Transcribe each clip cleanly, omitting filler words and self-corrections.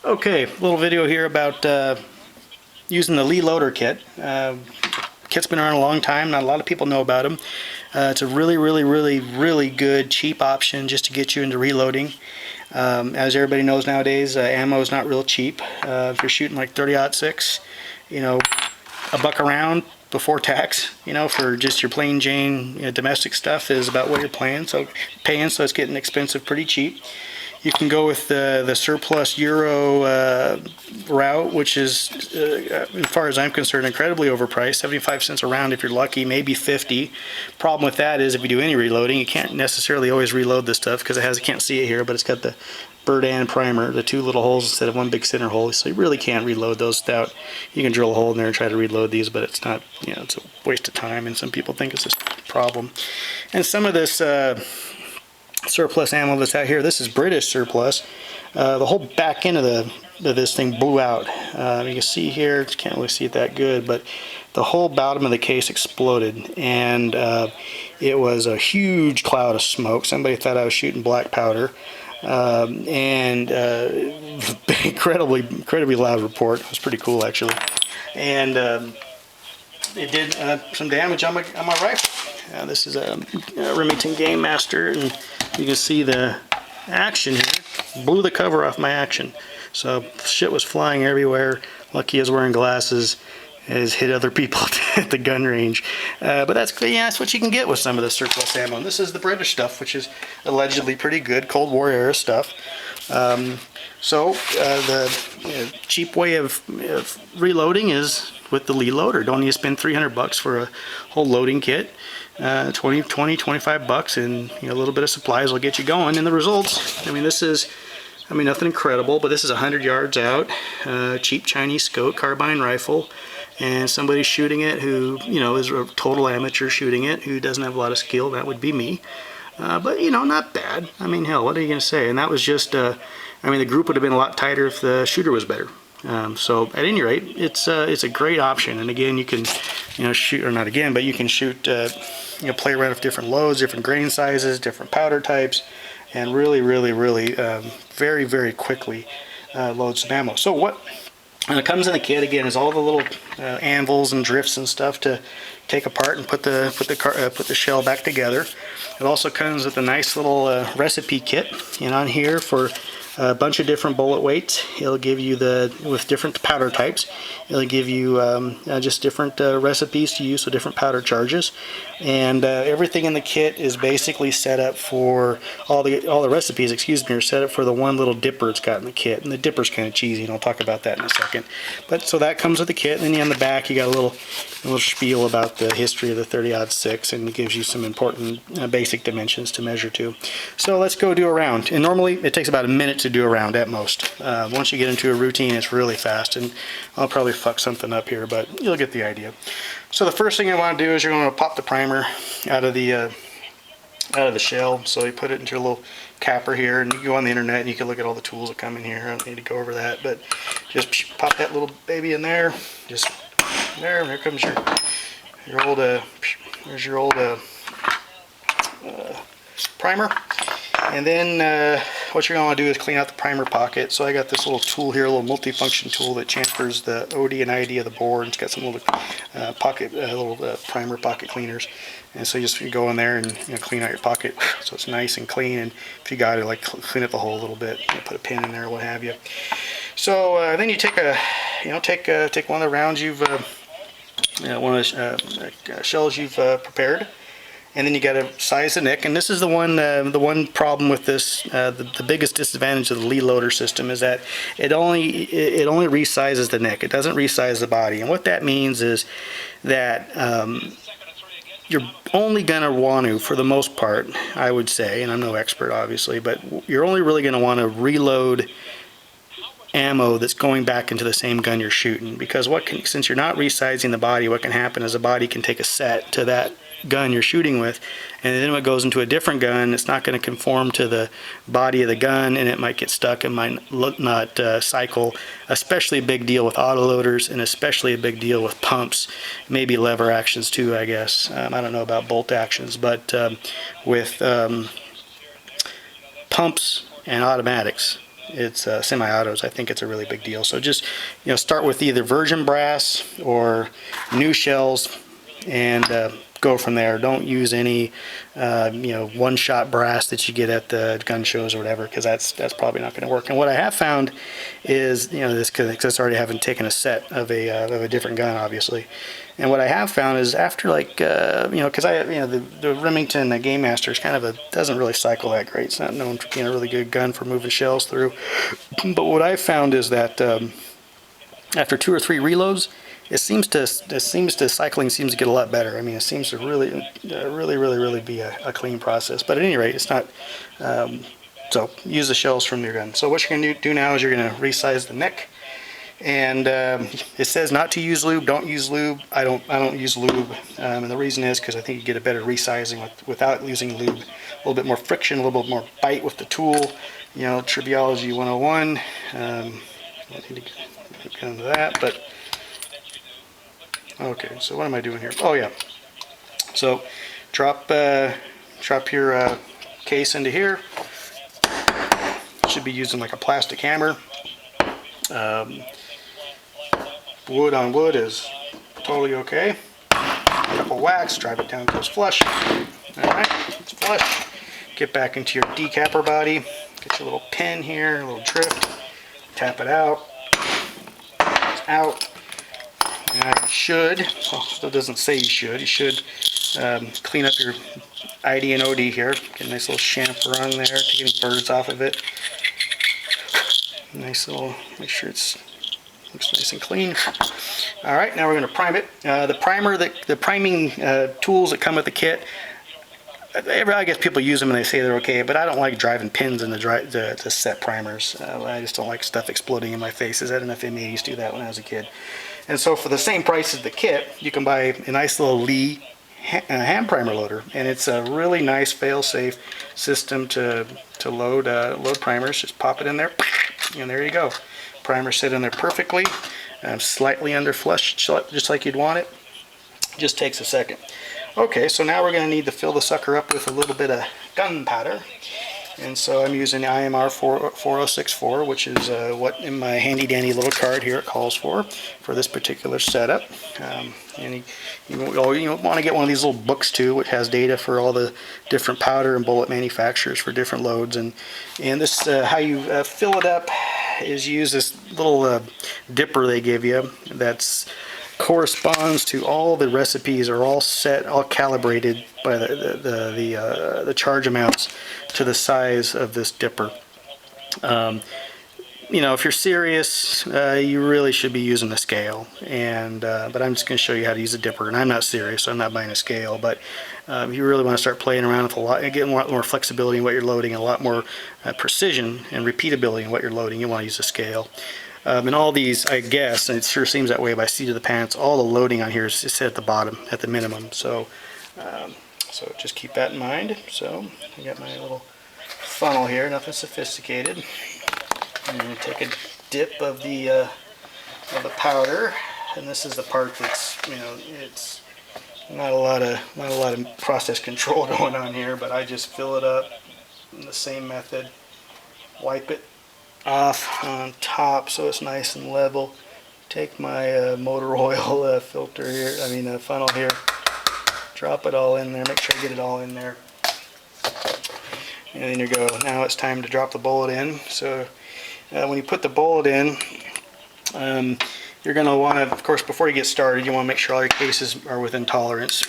Okay, little video here about using the Lee loader kit. Kit's been around a long time. Not a lot of people know about them. It's a really good, cheap option just to get you into reloading. As everybody knows nowadays, ammo is not real cheap. If you're shooting like 30-06, you know, a buck a round before tax, you know, for just your plain Jane, you know, domestic stuff is about what you're paying. So it's getting expensive pretty cheap. You can go with the surplus Euro route, which is, as far as I'm concerned, incredibly overpriced. 75 cents a round if you're lucky, maybe 50. Problem with that is if you do any reloading, you can't necessarily always reload this stuff because you can't see it here, but it's got the bird and primer, the two little holes instead of one big center hole. So you really can't reload those without, you can drill a hole in there and try to reload these, but it's not, you know, it's a waste of time, and some people think it's a problem. And some of this surplus ammo that's out here, this is British surplus. The whole back end of this thing blew out. You can see here, can't really see it that good, but the whole bottom of the case exploded, and it was a huge cloud of smoke. Somebody thought I was shooting black powder, and incredibly loud report. It was pretty cool actually, and it did some damage on my rifle. This is a Remington Game Master, and you can see the action here. Blew the cover off my action. So shit was flying everywhere. Lucky I was wearing glasses. Has hit other people at the gun range. But that's what you can get with some of the surplus ammo. And this is the British stuff, which is allegedly pretty good, Cold War era stuff. The cheap way of reloading is with the Lee loader. Don't need to spend $300 for a whole loading kit. 25 bucks, and a little bit of supplies will get you going. And the results, this is, nothing incredible, but this is 100 yards out, cheap Chinese scope carbine rifle, and somebody shooting it who, is a total amateur shooting it, who doesn't have a lot of skill. That would be me. But, not bad. Hell, what are you going to say? And that was just, the group would have been a lot tighter if the shooter was better. So at any rate, it's a great option. And again, you can, shoot, or not again, but you can shoot, play around with different loads, different grain sizes, different powder types, and really, very quickly load some ammo. So what comes in the kit again is all the little anvils and drifts and stuff to take apart and put the shell back together. It also comes with a nice little recipe kit, and on here for a bunch of different bullet weights. It'll give you with different powder types. It'll give you just different recipes to use, so different powder charges. And everything in the kit is basically set up for all the recipes. Are set up for the one little dipper it's got in the kit. And the dipper's kind of cheesy, and I'll talk about that in a second. But so that comes with the kit. And then on the back, you got a little spiel about the history of the 30-06, and it gives you some important basic dimensions to measure to. So let's go do a round. And normally it takes about a minute to do a round at most. Once you get into a routine, it's really fast, and I'll probably fuck something up here, but you'll get the idea. So the first thing you want to do is you're going to pop the primer out of the shell. So you put it into a little capper here, and you go on the internet and you can look at all the tools that come in here. I don't need to go over that, but just pop that little baby in there. Just there. Here comes your old there's your old primer. And then what you're going to do is clean out the primer pocket. So I got this little tool here, a little multifunction tool that chamfers the OD and ID of the board. It's got some little primer pocket cleaners. And so you just go in there and clean out your pocket so it's nice and clean. And if you got it, clean up the hole a little bit, put a pin in there, what have you. So then you take take one of the rounds one of the shells you've prepared. And then you got to size the nick, and this is the one problem with this. The biggest disadvantage of the Lee loader system is that it only resizes the neck. It doesn't resize the body, and what that means is that you're only going to want to, for the most part, I would say, and I'm no expert obviously, but you're only really going to want to reload ammo that's going back into the same gun you're shooting, because since you're not resizing the body, what can happen is the body can take a set to that gun you're shooting with, and then when it goes into a different gun, it's not going to conform to the body of the gun, and it might get stuck and might not cycle. Especially a big deal with autoloaders, and especially a big deal with pumps, maybe lever actions too, I guess. I don't know about bolt actions, but with pumps and automatics, it's semi-autos, I think it's a really big deal. So just, you know, start with either virgin brass or new shells, and go from there. Don't use any you know, one-shot brass that you get at the gun shows or whatever, because that's probably not going to work. And what I have found is, you know, this, because I already haven't taken a set of a different gun, obviously. And what I have found is after, like, you know, because the Remington Game Master is kind of doesn't really cycle that great. It's not known for being a really good gun for moving shells through. But what I've found is that after 2 or 3 reloads, cycling seems to get a lot better. I mean, it seems to really be a clean process. But at any rate, it's not. So use the shells from your gun. So what you're going to do now is you're going to resize the neck. And it says not to use lube. Don't use lube. I don't use lube, and the reason is because I think you get a better resizing without using lube. A little bit more friction, a little bit more bite with the tool. You know, Triviology 101. I need to get into that, but okay. So what am I doing here? Oh yeah. So drop your case into here. Should be using like a plastic hammer. Wood on wood is totally okay. A couple whacks, drive it down till it's flush. Alright, it's flush. Get back into your decapper body. Get your little pin here, a little drift. Tap it out. It's out. Now you should, well, it doesn't say you should clean up your ID and OD here. Get a nice little chamfer on there to get any birds off of it. Nice little, make sure it's looks nice and clean. All right, now we're going to prime it. The priming tools that come with the kit, I guess people use them and they say they're okay, but I don't like driving pins in the set primers. I just don't like stuff exploding in my face. I don't know if they used to do that when I was a kid. And so for the same price as the kit, you can buy a nice little Lee hand primer loader, and it's a really nice fail-safe system to load primers. Just pop it in there, and there you go. Primer sit in there perfectly, slightly under flush, just like you'd want it. Just takes a second. Okay, so now we're going to need to fill the sucker up with a little bit of gunpowder. And so I'm using the IMR 4064, which is what in my handy dandy little card here it calls for this particular setup. And you want to get one of these little books too, which has data for all the different powder and bullet manufacturers for different loads. And this how you fill it up is you use this little dipper they give you that's corresponds to all the recipes, are all set, all calibrated by the charge amounts to the size of this dipper. You know, if you're serious, you really should be using a scale. And but I'm just going to show you how to use a dipper. And I'm not serious, so I'm not buying a scale. But if you really want to start playing around with a lot, getting a lot more flexibility in what you're loading, a lot more precision and repeatability in what you're loading, you want to use a scale. And all these, I guess, and it sure seems that way by seat of the pants, all the loading on here is set at the bottom, at the minimum. So, so just keep that in mind. So I got my little funnel here, nothing sophisticated. I'm going to take a dip of the powder, and this is the part that's, you know, it's not a lot of process control going on here, but I just fill it up in the same method. Wipe it off on top so it's nice and level. Take my motor oil filter here, funnel here. Drop it all in there. Make sure I get it all in there. And then you go. Now it's time to drop the bullet in. So when you put the bullet in, you're going to want to, of course, before you get started, you want to make sure all your cases are within tolerance.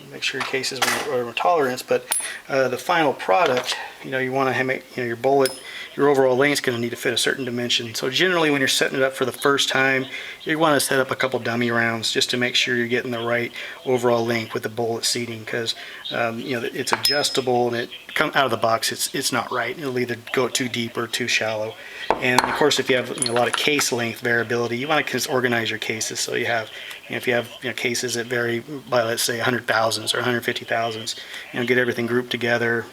Make sure your cases are within tolerance. But the final product, you want to make, your bullet, your overall length is going to need to fit a certain dimension. So generally, when you're setting it up for the first time, you want to set up a couple dummy rounds just to make sure you're getting the right overall length with the bullet seating, because it's adjustable and it comes out of the box. It's not right. It'll either go too deep or too shallow. And of course, if you have a lot of case length variability, you want to organize your cases so you have, if you have cases that vary by, let's say, 100 thousandths or 150 thousandths, get everything grouped together,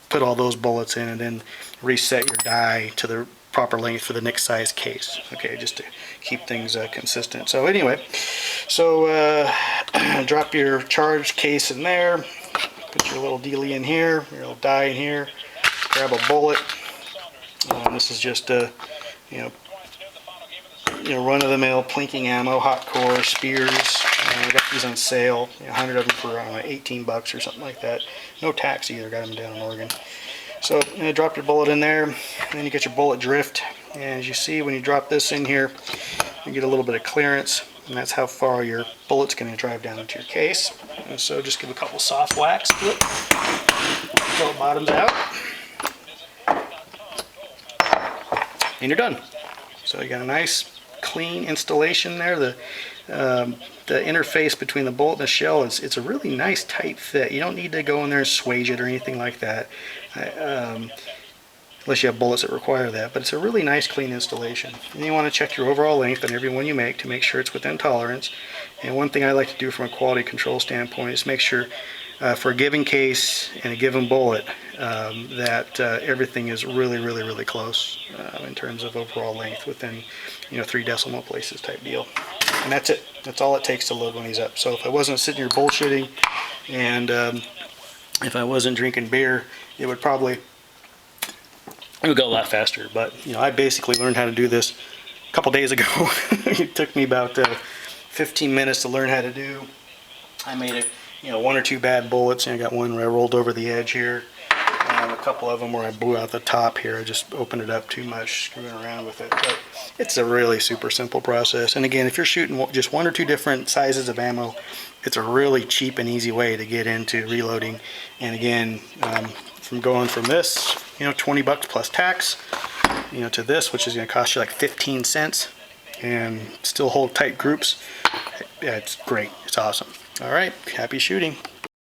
put all those bullets in, and then reset your die to the proper length for the next size case. Okay, just to keep things consistent. So anyway, drop your charged case in there, put your little dealie in here, your little die in here, grab a bullet. This is just a, you know, run-of-the-mill plinking ammo, hot core, spears. I got these on sale, 100 of them for 18 bucks or something like that. No tax either, got them down in Oregon. So drop your bullet in there, and then you get your bullet drift. And as you see, when you drop this in here, you get a little bit of clearance, and that's how far your bullet's going to drive down into your case. And so just give a couple soft whacks, flip, pull the bottoms out, and you're done. So you got a nice clean installation there. The interface between the bolt and the shell it's a really nice tight fit. You don't need to go in there and swage it or anything like that, unless you have bullets that require that. But it's a really nice clean installation. And you want to check your overall length on every one you make to make sure it's within tolerance. And one thing I like to do from a quality control standpoint is make sure for a given case and a given bullet that everything is really close in terms of overall length, within 3 decimal places type deal. And that's it. That's all it takes to load one of these up. So if I wasn't sitting here bullshitting, and if I wasn't drinking beer, it would go a lot faster. But I basically learned how to do this a couple days ago. It took me about 15 minutes to learn how to do. I made it, 1 or 2 bad bullets. I got one where I rolled over the edge here. A couple of them where I blew out the top here. I just opened it up too much, screwing around with it. But it's a really super simple process. And again, if you're shooting just 1 or 2 different sizes of ammo, it's a really cheap and easy way to get into reloading. And again, from going from this, 20 bucks plus tax, to this, which is going to cost you like 15 cents, and still hold tight groups. Yeah, it's great. It's awesome. All right, happy shooting.